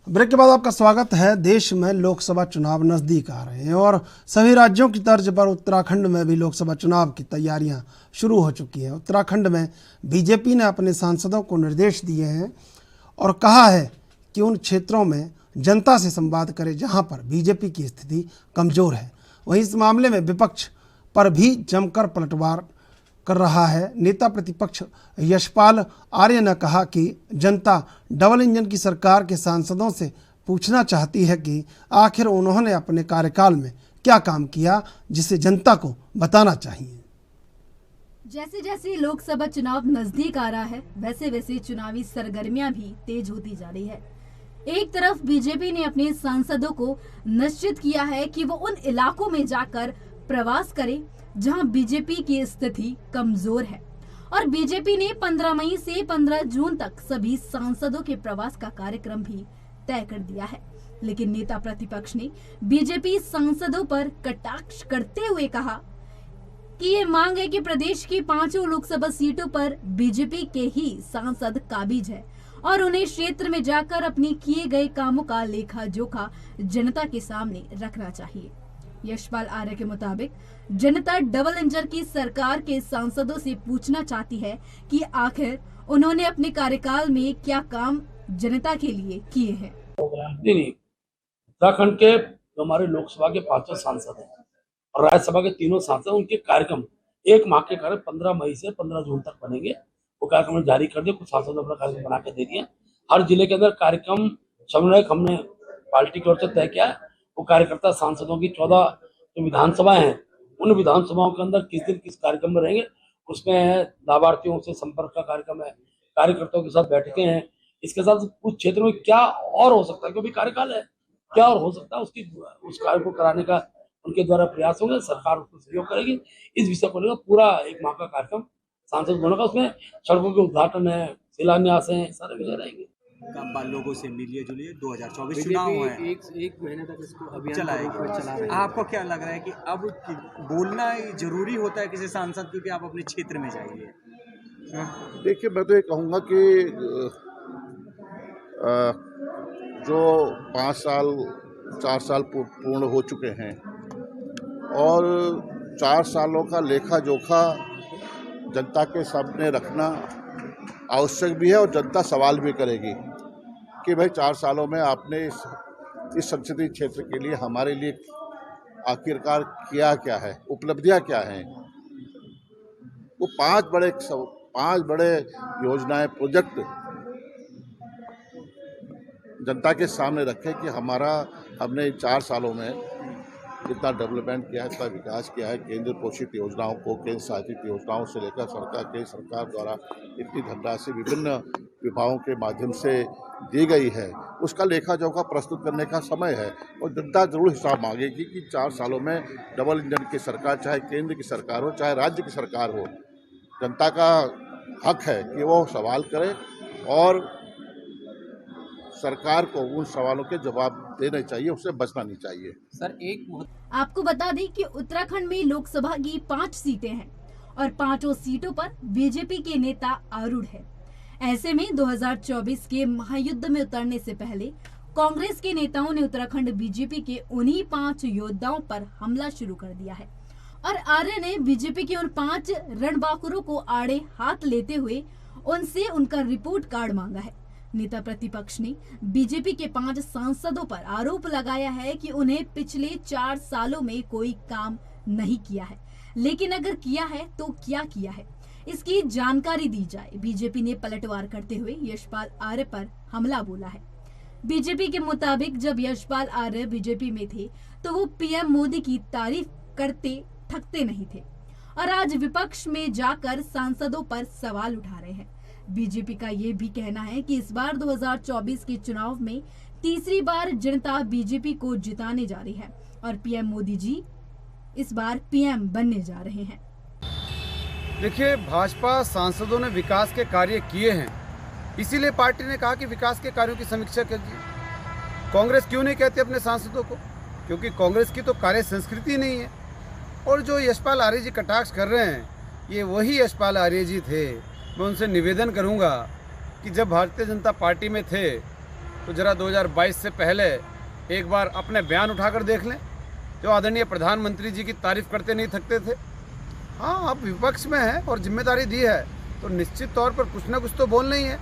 Break के बाद आपका स्वागत है। देश में लोकसभा चुनाव नज़दीक आ रहे हैं और सभी राज्यों की तर्ज पर उत्तराखंड में भी लोकसभा चुनाव की तैयारियां शुरू हो चुकी हैं। उत्तराखंड में बीजेपी ने अपने सांसदों को निर्देश दिए हैं और कहा है कि उन क्षेत्रों में जनता से संवाद करें जहां पर बीजेपी की स्थिति कमज़ोर है। वहीं इस मामले में विपक्ष पर भी जमकर पलटवार कर रहा है। नेता प्रतिपक्ष यशपाल आर्य ने कहा कि जनता डबल इंजन की सरकार के सांसदों से पूछना चाहती है कि आखिर उन्होंने अपने कार्यकाल में क्या काम किया जिसे जनता को बताना चाहिए। जैसे जैसे लोकसभा चुनाव नजदीक आ रहा है वैसे वैसे चुनावी सरगर्मियां भी तेज होती जा रही है। एक तरफ बीजेपी ने अपने सांसदों को निश्चित किया है कि वो उन इलाकों में जाकर प्रवास करें जहां बीजेपी की स्थिति कमजोर है और बीजेपी ने 15 मई से 15 जून तक सभी सांसदों के प्रवास का कार्यक्रम भी तय कर दिया है। लेकिन नेता प्रतिपक्ष ने बीजेपी सांसदों पर कटाक्ष करते हुए कहा कि ये मांग है कि प्रदेश की 5 लोकसभा सीटों पर बीजेपी के ही सांसद काबिज है और उन्हें क्षेत्र में जाकर अपने किए गए कामों का लेखा जोखा जनता के सामने रखना चाहिए। यशपाल आर्य के मुताबिक जनता डबल इंजन की सरकार के सांसदों से पूछना चाहती है कि आखिर उन्होंने अपने कार्यकाल में क्या काम जनता के लिए किए हैं। नहीं, उत्तराखंड के हमारे लोकसभा के 5 सांसद हैं और राज्यसभा के 3 सांसद, उनके कार्यक्रम 1 माह के कार्यक्रम 15 मई से 15 जून तक बनेंगे। वो कार्यक्रम जारी कर दिए, कुछ सांसदों अपना कार्यक्रम बना के दे दिए। हर जिले के अंदर कार्यक्रम समन्वयक हमने पार्टी की ओर से तय किया है। वो कार्यकर्ता सांसदों की 14 जो विधानसभाएं हैं उन विधानसभाओं के अंदर किस दिन किस कार्यक्रम में रहेंगे, उसमें लाभार्थियों से संपर्क का कार्यक्रम है, कार्यकर्ताओं के साथ बैठकें हैं। इसके साथ कुछ क्षेत्रों में क्या और हो सकता है, क्योंकि कार्यकाल है, क्या और हो सकता है उस कार्य को कराने का उनके द्वारा प्रयास होंगे, सरकार उसको सहयोग करेगी। इस विषय को लेकर पूरा 1 माह का कार्यक्रम सांसद होने का, उसमें सड़कों के उद्घाटन है, शिलान्यास है, सारे विषय रहेंगे। लोगों से मिलिए जुलिए, 2024 चुनाव है, एक महीने तक इसको अभियान चलाएगा। आपको क्या लग रहा है कि अब बोलना जरूरी होता है किसी सांसद को कि आप अपने क्षेत्र में जाइए? देखिए, मैं तो ये कहूँगा कि जो 5 साल 4 साल पूर्ण हो चुके हैं और 4 सालों का लेखा जोखा जनता के सामने रखना आवश्यक भी है और जनता सवाल भी करेगी कि भाई 4 सालों में आपने इस संसदीय क्षेत्र के लिए हमारे लिए आखिरकार किया क्या है, उपलब्धियां क्या हैं। वो 5 बड़े योजनाएं, प्रोजेक्ट जनता के सामने रखे कि हमने 4 सालों में इतना डेवलपमेंट किया है, इतना विकास किया है। केंद्र पोषित योजनाओं को, केंद्र शासित योजनाओं से लेकर सरकार द्वारा इतनी धनराशि विभिन्न विभागों के माध्यम से दी गई है, उसका लेखा जोखा प्रस्तुत करने का समय है। और जनता जरूर हिसाब मांगेगी कि 4 सालों में डबल इंजन की सरकार, चाहे केंद्र की सरकार हो चाहे राज्य की सरकार हो, जनता का हक है कि वो सवाल करे और सरकार को उन सवालों के जवाब देने चाहिए, उससे बचना नहीं चाहिए। सर, आपको बता दें कि उत्तराखंड में लोकसभा की 5 सीटें हैं और 5 सीटों पर बीजेपी के नेता आरूढ़ है। ऐसे में 2024 के महायुद्ध में उतरने से पहले कांग्रेस के नेताओं ने उत्तराखंड बीजेपी के उन्हीं 5 योद्धाओं पर हमला शुरू कर दिया है और आर्य ने बीजेपी के उन 5 रणबांकुरों को आड़े हाथ लेते हुए उनसे उनका रिपोर्ट कार्ड मांगा है। नेता प्रतिपक्ष ने बीजेपी के 5 सांसदों पर आरोप लगाया है कि उन्हें पिछले 4 सालों में कोई काम नहीं किया है, लेकिन अगर किया है तो क्या किया है, इसकी जानकारी दी जाए। बीजेपी ने पलटवार करते हुए यशपाल आर्य पर हमला बोला है। बीजेपी के मुताबिक जब यशपाल आर्य बीजेपी में थे तो वो पीएम मोदी की तारीफ करते थकते नहीं थे और आज विपक्ष में जाकर सांसदों पर सवाल उठा रहे हैं। बीजेपी का ये भी कहना है कि इस बार 2024 के चुनाव में तीसरी बार जनता बीजेपी को जिताने जा रही है और पीएम मोदी जी इस बार पीएम बनने जा रहे हैं। देखिए, भाजपा सांसदों ने विकास के कार्य किए हैं, इसीलिए पार्टी ने कहा कि विकास के कार्यों की समीक्षा कीजिए। कांग्रेस क्यों नहीं कहती अपने सांसदों को क्योंकि कांग्रेस की तो कार्य संस्कृति नहीं है। और जो यशपाल आर्य जी कटाक्ष कर रहे हैं, ये वही यशपाल आर्य जी थे। मैं उनसे निवेदन करूंगा कि जब भारतीय जनता पार्टी में थे तो ज़रा 2022 से पहले एक बार अपने बयान उठाकर देख लें, जो आदरणीय प्रधानमंत्री जी की तारीफ करते नहीं थकते थे। हाँ, आप विपक्ष में हैं और जिम्मेदारी दी है तो निश्चित तौर पर कुछ ना कुछ तो बोलना ही है,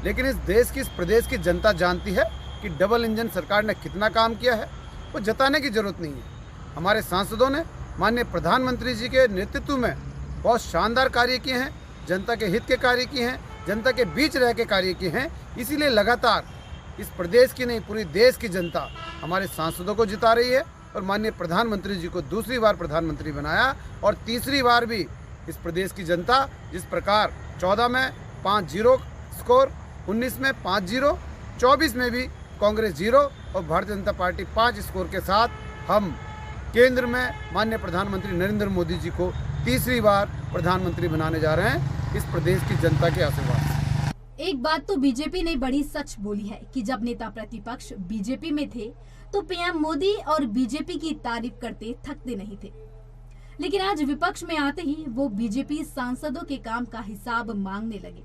लेकिन इस देश की, इस प्रदेश की जनता जानती है कि डबल इंजन सरकार ने कितना काम किया है। वो जताने की जरूरत नहीं है। हमारे सांसदों ने माननीय प्रधानमंत्री जी के नेतृत्व में बहुत शानदार कार्य किए हैं, जनता के हित के कार्य किए हैं, जनता के बीच रह के कार्य किए हैं। इसीलिए लगातार इस प्रदेश की नहीं, पूरी देश की जनता हमारे सांसदों को जिता रही है और माननीय प्रधानमंत्री जी को दूसरी बार प्रधानमंत्री बनाया। और तीसरी बार भी इस प्रदेश की जनता जिस प्रकार 14 में 5-0 स्कोर, 19 में 5-0, 24 में भी कांग्रेस 0 और भारतीय जनता पार्टी 5 स्कोर के साथ हम केंद्र में माननीय प्रधानमंत्री नरेंद्र मोदी जी को तीसरी बार प्रधानमंत्री बनाने जा रहे हैं, इस प्रदेश की जनता के आशीर्वाद से। एक बात तो बीजेपी ने बड़ी सच बोली है कि जब नेता प्रतिपक्ष बीजेपी में थे तो पीएम मोदी और बीजेपी की तारीफ करते थकते नहीं थे, लेकिन आज विपक्ष में आते ही वो बीजेपी सांसदों के काम का हिसाब मांगने लगे।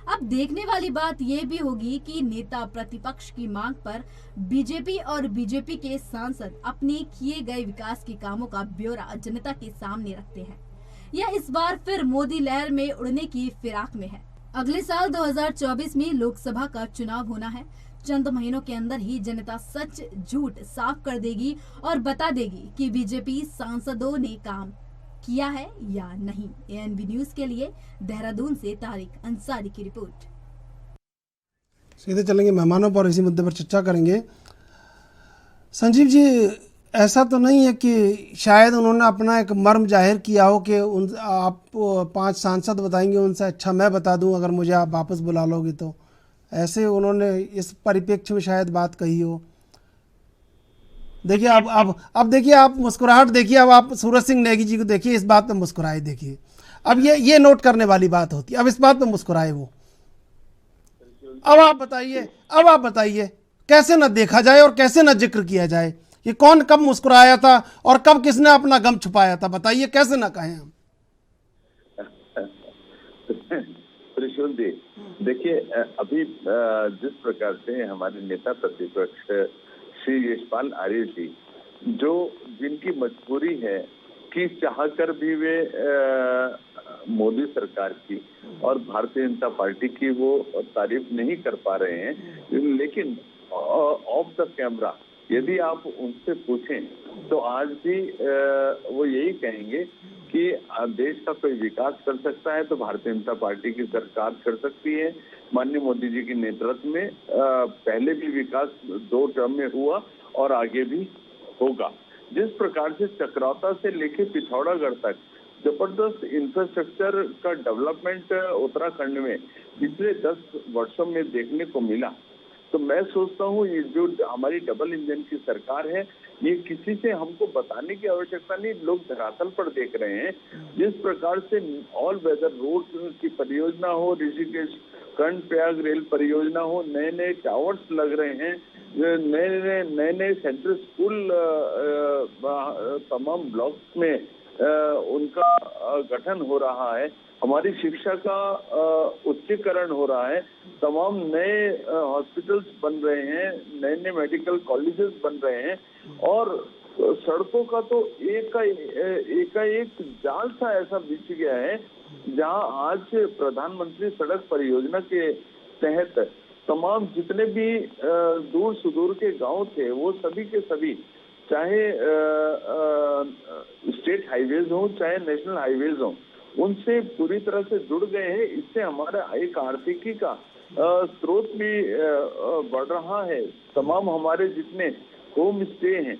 अब देखने वाली बात ये भी होगी कि नेता प्रतिपक्ष की मांग पर बीजेपी और बीजेपी के सांसद अपने किए गए विकास के कामों का ब्यौरा जनता के सामने रखते हैं या इस बार फिर मोदी लहर में उड़ने की फिराक में है। अगले साल 2024 में लोकसभा का चुनाव होना है। चंद महीनों के अंदर ही जनता सच झूठ साफ कर देगी और बता देगी कि बीजेपी सांसदों ने काम किया है या नहीं। एएनबी न्यूज के लिए देहरादून से तारिक अंसारी की रिपोर्ट। सीधे चलेंगे मेहमानों पर, इसी मुद्दे पर चर्चा करेंगे। संजीव जी, ऐसा तो नहीं है कि शायद उन्होंने अपना एक मर्म जाहिर किया हो कि उन आप 5 सांसद बताएंगे, उनसे अच्छा मैं बता दूं अगर मुझे आप वापस बुला लोगे तो, ऐसे उन्होंने इस परिप्रेक्ष्य में शायद बात कही हो। देखिए अब देखिए, आप मुस्कुराहट देखिए, अब आप सूरज सिंह नेगी जी को देखिए, इस बात पे मुस्कुराए देखिए। अब ये नोट करने वाली बात होती है, अब इस बात पे मुस्कुराए वो। अब आप बताइए कैसे न देखा जाए और कैसे न जिक्र किया जाए कि कौन कब मुस्कुराया था और कब किसने अपना गम छुपाया था, बताइए कैसे ना कहें हम। त्रिशूल जी, देखिए अभी जिस प्रकार से हमारे नेता प्रतिपक्ष श्री यशपाल आर्य जी, जो जिनकी मजबूरी है कि चाहकर भी वे मोदी सरकार की और भारतीय जनता पार्टी की वो तारीफ नहीं कर पा रहे हैं, लेकिन ऑफ द कैमरा यदि आप उनसे पूछें तो आज भी वो यही कहेंगे कि देश का कोई विकास कर सकता है तो भारतीय जनता पार्टी की सरकार कर सकती है। माननीय मोदी जी के नेतृत्व में पहले भी विकास 2 टर्म में हुआ और आगे भी होगा। जिस प्रकार से चक्राता से लेके पिथौरागढ़ तक जबरदस्त इंफ्रास्ट्रक्चर का डेवलपमेंट उत्तराखंड में पिछले 10 वर्षों में देखने को मिला, तो मैं सोचता हूँ ये जो हमारी डबल इंजन की सरकार है, ये किसी से हमको बताने की आवश्यकता नहीं, लोग धरातल पर देख रहे हैं। जिस प्रकार से ऑल वेदर रोड की परियोजना हो, ऋषिकेश कर्णप्रयाग रेल परियोजना हो, नए नए टावर्स लग रहे हैं, नए नए सेंट्रल स्कूल तमाम ब्लॉक्स में उनका गठन हो रहा है, हमारी शिक्षा का उच्चीकरण हो रहा है, तमाम नए हॉस्पिटल्स बन रहे हैं, नए नए मेडिकल कॉलेजेस बन रहे हैं और सड़कों का तो एक जाल सा ऐसा बिछ गया है, जहां आज प्रधानमंत्री सड़क परियोजना के तहत तमाम जितने भी दूर सुदूर के गांव थे वो सभी के सभी, चाहे स्टेट हाईवेज हो चाहे नेशनल हाईवेज हो, उनसे पूरी तरह से जुड़ गए हैं। इससे हमारा एक आर्थिकी का स्रोत भी बढ़ रहा है। तमाम हमारे जितने होम स्टे हैं,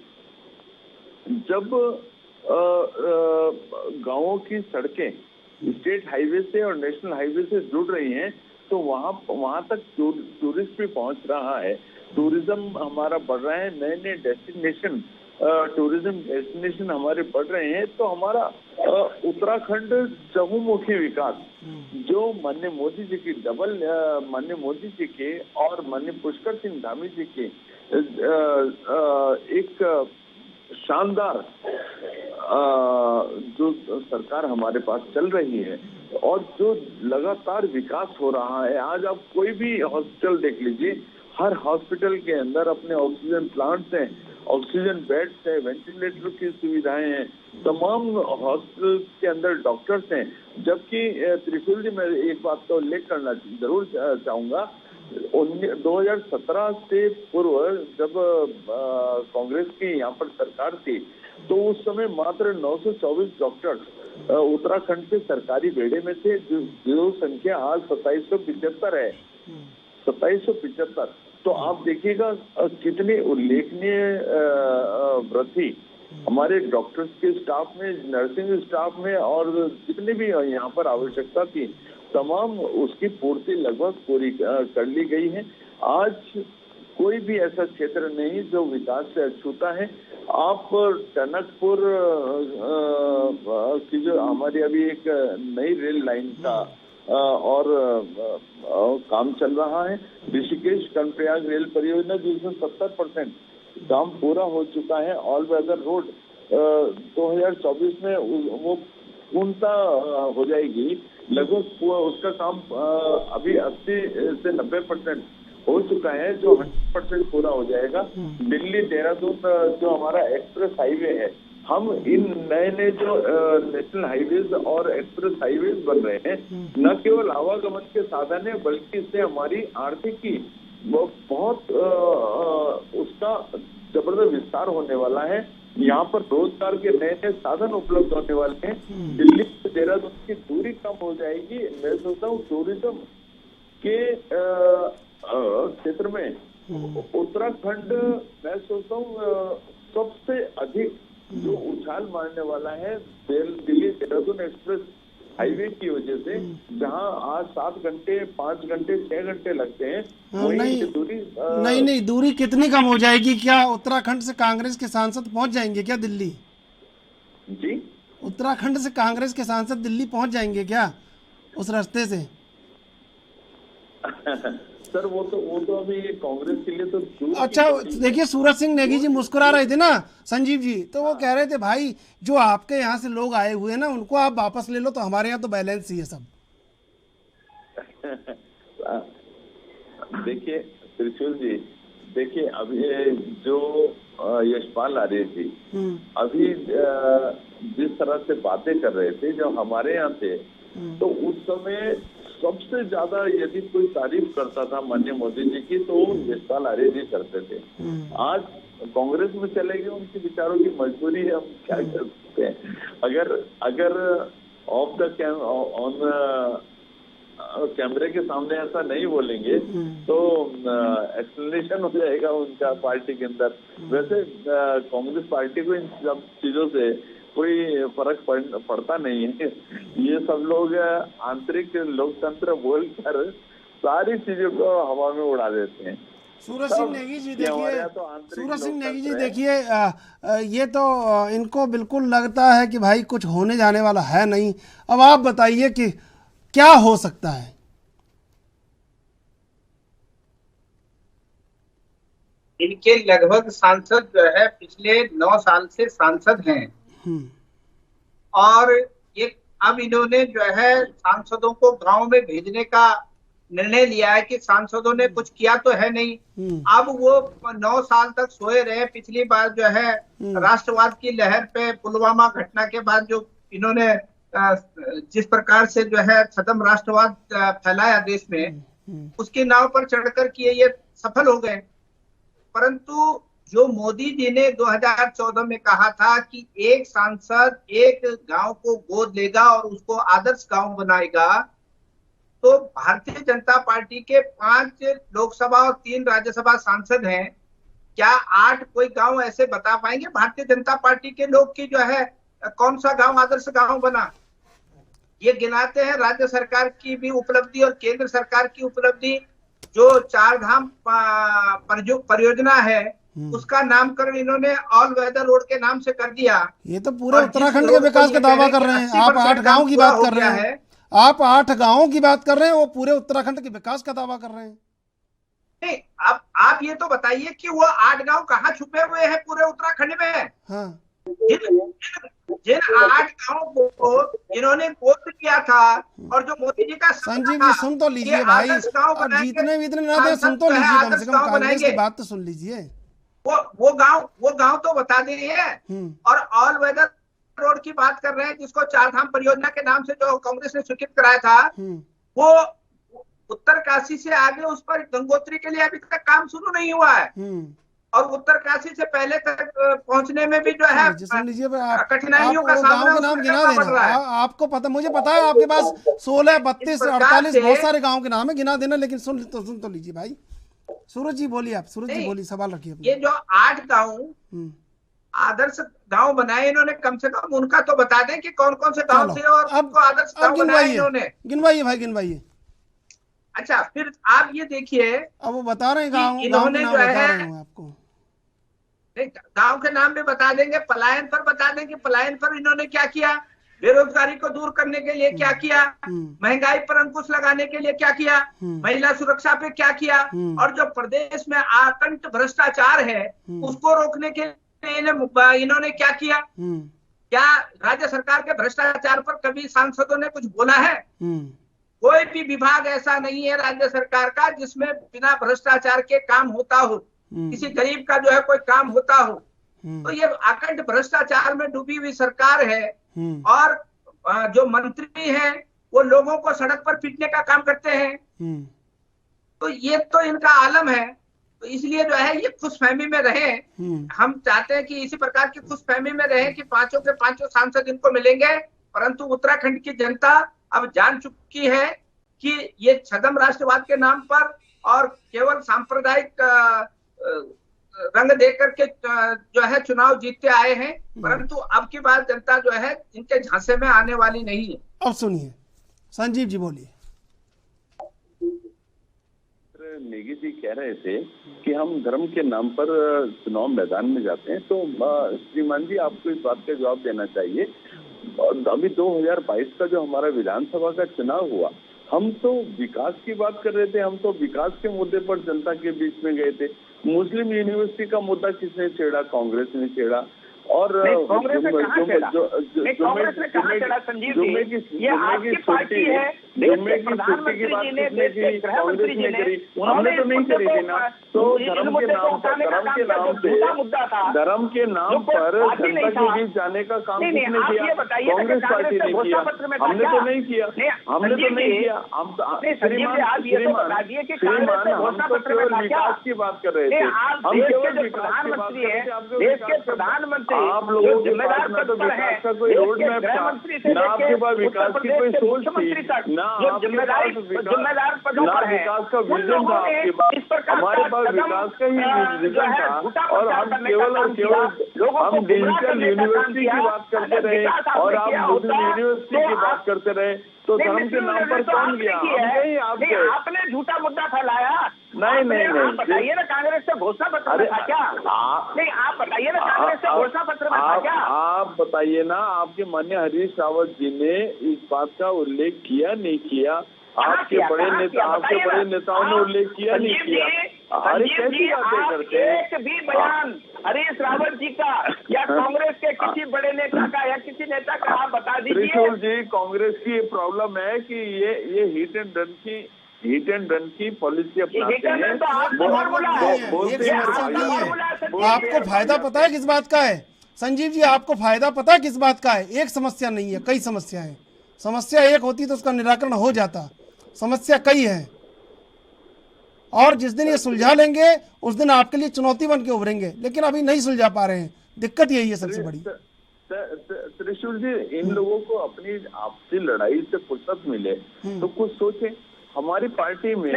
जब गांवों की सड़कें स्टेट हाईवे से और नेशनल हाईवे से जुड़ रही हैं तो वहां तक टूरिस्ट भी पहुंच रहा है, टूरिज्म हमारा बढ़ रहा है, नए नए डेस्टिनेशन टूरिज्म डेस्टिनेशन हमारे बढ़ रहे हैं, तो हमारा उत्तराखंड चहुमुखी विकास जो माननीय मोदी जी की माननीय मोदी जी के और माननीय पुष्कर सिंह धामी जी के एक शानदार जो सरकार हमारे पास चल रही है और जो लगातार विकास हो रहा है। आज आप कोई भी हॉस्पिटल देख लीजिए, हर हॉस्पिटल के अंदर अपने ऑक्सीजन प्लांट्स हैं, ऑक्सीजन बेड्स हैं, वेंटिलेटर की सुविधाएं हैं, तमाम हॉस्पिटल के अंदर डॉक्टर्स हैं। जबकि त्रिशूल जी, मैं एक बात का उल्लेख करना जरूर चाहूंगा, 2017 से पूर्व जब कांग्रेस की यहाँ पर सरकार थी तो उस समय मात्र 924 डॉक्टर्स उत्तराखंड के सरकारी बेड़े में थे, जो संख्या आज 2775 है। 2775। तो आप देखिएगा कितनी उल्लेखनीय वृद्धि हमारे डॉक्टर्स के स्टाफ में, नर्सिंग स्टाफ में, और जितनी भी यहाँ पर आवश्यकता थी तमाम उसकी पूर्ति लगभग पूरी कर ली गई है। आज कोई भी ऐसा क्षेत्र नहीं जो विकास से अछूता है। आप टनकपुर की जो हमारी अभी एक नई रेल लाइन का और काम चल रहा है, ऋषिकेश कर्णप्रयाग रेल परियोजना, जिसमें 70% काम पूरा हो चुका है। ऑल वेदर रोड 2024 में वो पूर्णता हो जाएगी। लगभग उसका काम अभी 80 से 90% हो चुका है, जो 100% पूरा हो जाएगा। दिल्ली देहरादून जो हमारा एक्सप्रेस हाईवे है, हम इन नए नए जो नेशनल हाईवेज और एक्सप्रेस हाईवेज बन रहे हैं, न केवल आवागमन के साधन है बल्कि इससे हमारी आर्थिकी बहुत उसका जबरदस्त विस्तार होने वाला है। यहाँ पर रोजगार के नए नए साधन उपलब्ध होने वाले हैं। दिल्ली से देहरादून की दूरी कम हो जाएगी। मैं सोचता हूँ टूरिज्म के क्षेत्र में उत्तराखंड, मैं सोचता हूँ सबसे अधिक जो उछाल मारने वाला है दिल्ली देहरादून एक्सप्रेस हाईवे की वजह से, जहां आज 7 घंटे 5 घंटे 6 घंटे लगते हैं, वहीं की दूरी नहीं दूरी कितनी कम हो जाएगी? क्या उत्तराखंड से कांग्रेस के सांसद पहुंच जाएंगे क्या दिल्ली? जी, उत्तराखंड से कांग्रेस के सांसद दिल्ली पहुंच जाएंगे क्या उस रास्ते से? सर वो तो अभी कांग्रेस के लिए तो अच्छा, देखिए सूरज सिंह नेगी जी मुस्कुरा रहे थे ना संजीव जी, तो वो कह रहे थे भाई जो आपके यहाँ से लोग आए हुए हैं ना उनको आप वापस ले लो, तो हमारे यहाँ तो बैलेंस ही है सब। देखिए त्रिशूल जी, देखिए अभी जो यशपाल आर्य जी अभी जिस तरह से बातें कर रहे थे जब हमारे यहाँ थे, तो उस समय सबसे ज्यादा यदि कोई तारीफ करता था माननीय मोदी जी की तो यशपाल आर्य जी करते थे। आज कांग्रेस में चले गए, उनके विचारों की मजबूरी है, हम क्या कर सकते हैं। अगर ऑफ द ऑन कैमरे के सामने ऐसा नहीं बोलेंगे तो एक्सप्लेनेशन हो जाएगा उनका पार्टी के अंदर। वैसे कांग्रेस पार्टी को इन सब चीजों से कोई फर्क पड़ता नहीं है। ये सब लोग आंतरिक लोकतंत्र बोलकर सारी चीजों को हवा में उड़ा देते हैं। सूरज सिंह नेगी जी देखिए, ये तो इनको बिल्कुल लगता है कि भाई कुछ होने जाने वाला है नहीं। अब आप बताइए कि क्या हो सकता है? इनके लगभग सांसद जो है पिछले 9 साल से सांसद हैं, और ये अब इन्होंने जो है सांसदों को गांव में भेजने का निर्णय लिया है कि सांसदों ने कुछ किया तो है नहीं। अब वो 9 साल तक सोए रहे। पिछली बार जो है राष्ट्रवाद की लहर पे पुलवामा घटना के बाद जो इन्होंने जिस प्रकार से जो है छद्म राष्ट्रवाद फैलाया देश में, उसकी नाव पर चढ़कर किए ये सफल हो गए। परंतु जो मोदी जी ने 2014 में कहा था कि एक सांसद एक गांव को गोद लेगा और उसको आदर्श गांव बनाएगा, तो भारतीय जनता पार्टी के 5 लोकसभा और 3 राज्यसभा सांसद हैं, क्या 8 कोई गांव ऐसे बता पाएंगे भारतीय जनता पार्टी के लोग की जो है कौन सा गांव आदर्श गांव बना? ये गिनाते हैं राज्य सरकार की भी उपलब्धि और केंद्र सरकार की उपलब्धि। जो 4 धाम परियोजना है उसका नामकरण इन्होंने ऑल वेदर रोड के नाम से कर दिया। ये तो पूरे उत्तराखंड के विकास का दावा कर रहे हैं। आप 8 गांव की बात कर रहे हैं, आप 8 गांवों की बात कर रहे हैं, वो पूरे उत्तराखंड के विकास का दावा कर रहे हैं। नहीं, अब आप ये तो बताइए कि वो 8 गांव कहाँ छुपे हुए हैं पूरे उत्तराखंड में? हाँ जिन जिन 8 गांवों को इन्होंने गोद किया था और जो मोदी जी का सपना संजीव था, जी सुन तो ये लीजिए भाई, आदर्श गांव और बनाएंगे, जीतने वीतने ना दे, सुन तो सांसद जो है लीजिए, कम आदर्श से कम गांव कांग्रेस की बनाएंगे। बात तो सुन लीजिए। वो गांव दिए। और ऑल वेदर रोड की बात कर रहे हैं, जिसको चारधाम परियोजना के नाम से जो कांग्रेस ने स्वीकृत कराया था, वो उत्तरकाशी से आगे उस पर गंगोत्री के लिए अभी तक काम शुरू नहीं हुआ है। और उत्तरकाशी से पहले तक पहुंचने में भी जो है सुन लीजिए भाई, कठिनाइयों आप का वो सामना गांव के नाम गिना करना पड़ देना। रहा है। आपको पता, मुझे पता है आपके पास 16, 32, इस प्रकार 48 से- बहुत सारे गांव के नाम है, गिना देना। लेकिन सुन तो लीजिए भाई। सूरज जी बोलिए, आप सूरज जी नहीं, बोलिए, सवाल रखिए अपना। ये जो 8 गांव आदर्श गांव बनाए इन्होंने, कम से कम उनका तो बता दें कि कौन कौन से गांव चलो, थे और अब उनको आदर्श गांव बनाए गिनवाइए, इन्होंने। गिनवाइए भाई, गिनवाइए। अच्छा, फिर आप ये देखिए, अब वो बता रहे हैं गांव के इन्होंने नाम जो बता है- रहे हूँ आपको। गांव के नाम भी बता देंगे, पलायन पर बता दें कि पलायन पर इन्होंने क्या किया, बेरोजगारी को दूर करने के लिए क्या किया, महंगाई पर अंकुश लगाने के लिए क्या किया, महिला सुरक्षा पे क्या किया, और जो प्रदेश में आतंक भ्रष्टाचार है उसको रोकने के लिए इन्होंने क्या किया। क्या राज्य सरकार के भ्रष्टाचार पर कभी सांसदों ने कुछ बोला है? कोई भी विभाग ऐसा नहीं है राज्य सरकार का जिसमें बिना भ्रष्टाचार के काम होता हो, किसी गरीब का जो है कोई काम होता हो। तो ये अखंड भ्रष्टाचार में डूबी हुई सरकार है। और जो मंत्री हैं वो लोगों को सड़क पर पीटने का काम करते हैं। तो ये तो इनका आलम है। तो इसलिए जो है ये खुशफहमी में रहे। हम चाहते हैं कि इसी प्रकार की खुशफहमी में रहे कि पांचों के पांचों सांसद इनको मिलेंगे। परंतु उत्तराखंड की जनता अब जान चुकी है कि ये छद्म राष्ट्रवाद के नाम पर और केवल सांप्रदायिक रंग देकर के जो है चुनाव जीतते आए हैं। परंतु अब की बार जनता जो है इनके झांसे में आने वाली नहीं है। अब सुनिए, संजीव जी बोलिए। नेगी जी कह रहे थे कि हम धर्म के नाम पर चुनाव मैदान में जाते हैं, तो श्रीमान जी आपको इस बात का जवाब देना चाहिए। अभी 2022 का जो हमारा विधानसभा का चुनाव हुआ, हम तो विकास की बात कर रहे थे, हम तो विकास के मुद्दे पर जनता के बीच में गए थे। मुस्लिम यूनिवर्सिटी का मुद्दा किसने छेड़ा? कांग्रेस ने छेड़ा। और कांग्रेस ने कहाँ छेड़ा? कांग्रेस ने कहाँ छेड़ा संजीव जी? ये आपकी पार्टी है। देश के प्रधानमंत्री जी ने, देश के गृह मंत्री जी ने, हमने तो नहीं करी थी ना। तो धर्म के नाम पर, मुद्दा था, धर्म के नाम पर जनता के बीच जाने का काम किसने किया? कांग्रेस पार्टी ने किया। हमने तो नहीं किया, हमने तो नहीं किया। श्रीमान हम तो केवल विकास की बात कर रहे थे। हम केवल विकास की बात कर रहे थे। देश के प्रधानमंत्री आप लोगों के पास ना तो विकास का कोई रोड मैप था, ना आपके पास विकास की कोई सोच थी, ना आपके पास विकास का विजन था आपके पास। हमारे पास विकास का ही विजन था। और हम केवल हम डिजिटल यूनिवर्सिटी की बात करते रहे और आप मुस्लिम यूनिवर्सिटी की बात करते रहे। तो धर्म के नाम पर कौन गया? नहीं, आप आपने झूठा मुद्दा फैलाया। नहीं बताइए ना, कांग्रेस से घोषणा पत्र में था क्या? नहीं, आप बताइए ना, कांग्रेस से घोषणा पत्र में था क्या? आप बताइए ना, आपके माननीय हरीश रावत जी ने इस बात का उल्लेख किया नहीं किया? आपके बड़े नेताओं ने उल्लेख किया नहीं किया? अरे कैसी बातें करते हैं? एक भी बयान हरीश रावत जी का या कांग्रेस के किसी बड़े नेता का या किसी नेता का आप बता दीजिए। त्रिशूल जी, कांग्रेस की प्रॉब्लम है कि ये हिट एंड रन की पॉलिसी अपनाते हैं। आपको फायदा पता है किस बात का है? संजीव जी, आपको फायदा पता है किस बात का है? एक समस्या नहीं है, कई समस्याएं हैं। समस्या एक होती तो उसका निराकरण हो जाता, समस्या कई है। और जिस दिन ये सुलझा लेंगे उस दिन आपके लिए चुनौती बन के उभरेंगे, लेकिन अभी नहीं सुलझा पा रहे हैं। दिक्कत यही है सबसे बड़ी। त्रिशूल जी, इन लोगों को अपनी आपसी लड़ाई से फुर्सत मिले तो कुछ सोचें। हमारी पार्टी में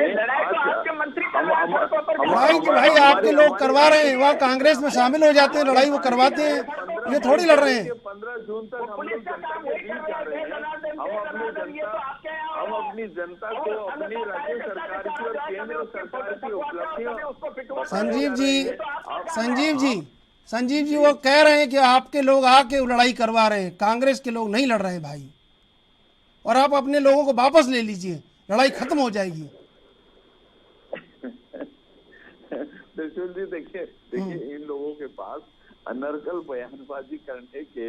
भाई आपके लोग करवा रहे हैं, वहाँ कांग्रेस में शामिल हो जाते हैं, लड़ाई वो करवाते हैं, ये थोड़ी लड़ रहे हैं। 15 जून तक हम लोग जनता के बीच जा रहे हैं। हम अपनी जनता को अपनी राज्य सरकार की और केंद्र सरकार की उपलब्धियों। संजीव जी वो कह रहे हैं कि आपके लोग आके लड़ाई करवा रहे हैं, कांग्रेस के लोग नहीं लड़ रहे हैं भाई। और आप अपने लोगों को वापस ले लीजिए, लड़ाई खत्म हो जाएगी। त्रिशूल जी देखिए इन लोगों के पास अनर्गल बयानबाजी करने के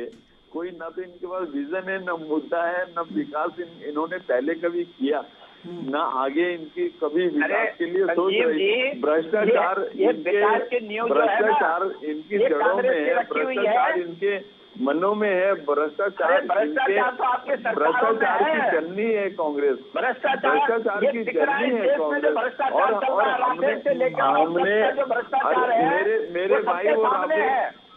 कोई ना तो इनके पास विजन है, न मुद्दा है, न विकास इन्होंने पहले कभी किया, ना आगे इनकी कभी विकास के लिए सोच रही। भ्रष्टाचार इनकी जड़ों में है, भ्रष्टाचार इनके मनों में है, भ्रष्टाचार की चलनी है कांग्रेस, भ्रष्टाचार की चलनी है कांग्रेस। और हमने मेरे भाई वो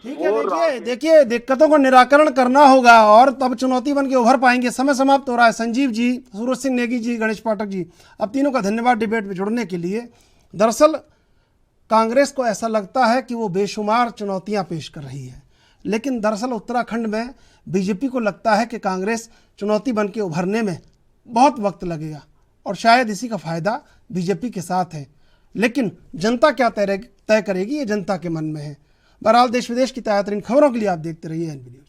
ठीक है, देखिए दिक्कतों को निराकरण करना होगा और तब चुनौती बन के उभर पाएंगे। समय समाप्त हो रहा है। संजीव जी, सूरज सिंह नेगी जी, गणेश पाठक जी, अब तीनों का धन्यवाद डिबेट में जुड़ने के लिए। दरअसल कांग्रेस को ऐसा लगता है कि वो बेशुमार चुनौतियां पेश कर रही है, लेकिन दरअसल उत्तराखंड में बीजेपी को लगता है कि कांग्रेस चुनौती बन के उभरने में बहुत वक्त लगेगा और शायद इसी का फ़ायदा बीजेपी के साथ है। लेकिन जनता क्या तय करेगी, ये जनता के मन में है। बहरहाल देश विदेश की ताज़ा तरीन खबरों के लिए आप देखते रहिए एनबी न्यूज़।